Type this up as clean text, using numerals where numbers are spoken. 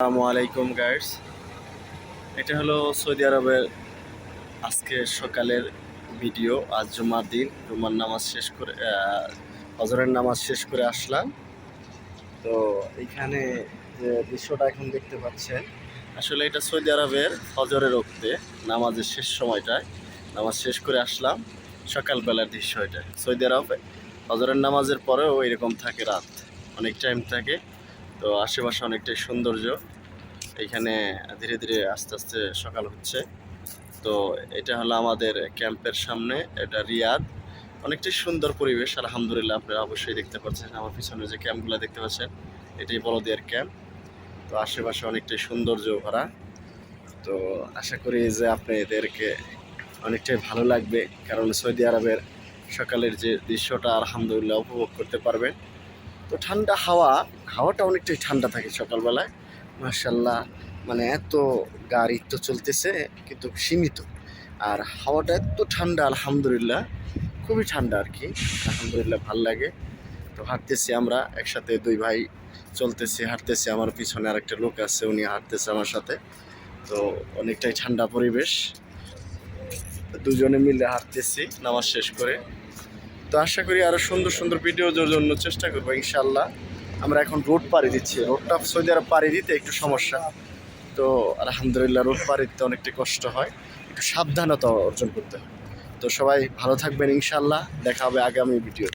আসসালামু আলাইকুম গাইস। এটা হলো সৌদি আরবের আজকে সকালের ভিডিও। আজ জুমার দিন, জুমার নামাজ শেষ করে ফজরের নামাজ শেষ করে আসলাম। তো এইখানে যে দৃশ্যটা এখন দেখতে পাচ্ছেন, আসলে এটা সৌদি আরবের ফজরের ওক্তে নামাজের শেষ সময়টায় নামাজ শেষ করে আসলাম। সকালবেলার দৃশ্য এটা। সৌদি আরবে ফজরের নামাজের পরেও এরকম থাকে, রাত অনেক টাইম থাকে। তো আশেপাশে অনেকটাই সৌন্দর্য। এইখানে ধীরে ধীরে আস্তে আস্তে সকাল হচ্ছে। তো এটা হলো আমাদের ক্যাম্পের সামনে, এটা রিয়াদ। অনেকটাই সুন্দর পরিবেশ, আলহামদুলিল্লাহ। আপনারা অবশ্যই দেখতে পাচ্ছেন আমার পিছনে যে ক্যাম্পগুলো দেখতে পাচ্ছেন, এটাই বলদিয়ার ক্যাম্প। তো আশেপাশে অনেকটাই সৌন্দর্য ভরা। তো আশা করি যে আপনাদেরকে অনেকটাই ভালো লাগবে, কারণ সৌদি আরবের সকালের যে দৃশ্যটা আলহামদুলিল্লাহ উপভোগ করতে পারবেন। তো ঠান্ডা হাওয়াটা অনেকটাই ঠান্ডা থাকে সকালবেলায়, মাশাল্লাহ। মানে এত গাড়ি তো চলতেছে কিন্তু সীমিত, আর হাওয়াটা এত ঠান্ডা, আলহামদুলিল্লাহ খুবই ঠান্ডা আর কি। আলহামদুলিল্লাহ ভাল লাগে। তো হাঁটতেছি আমরা একসাথে, দুই ভাই চলতেছি, হাঁটতেছি। আমার পিছনে আরেকটা লোক আছে, উনি হাঁটতেছে আমার সাথে। তো অনেকটাই ঠান্ডা পরিবেশ, দুজনে মিলে হাঁটতেছি নামাজ শেষ করে। তো আশা করি আরও সুন্দর সুন্দর ভিডিওর জন্য চেষ্টা করবো ইনশাল্লাহ। আমরা এখন রোড পাড়ি দিচ্ছি, রোডটা সৌদি আরব পাড়ি দিতে একটু সমস্যা। তো আলহামদুলিল্লাহ রোড পাড়ি দিতে অনেকটা কষ্ট হয়, একটু সাবধানতা অর্জন করতে হয়। তো সবাই ভালো থাকবেন ইনশাল্লাহ, দেখা হবে আগামী ভিডিও।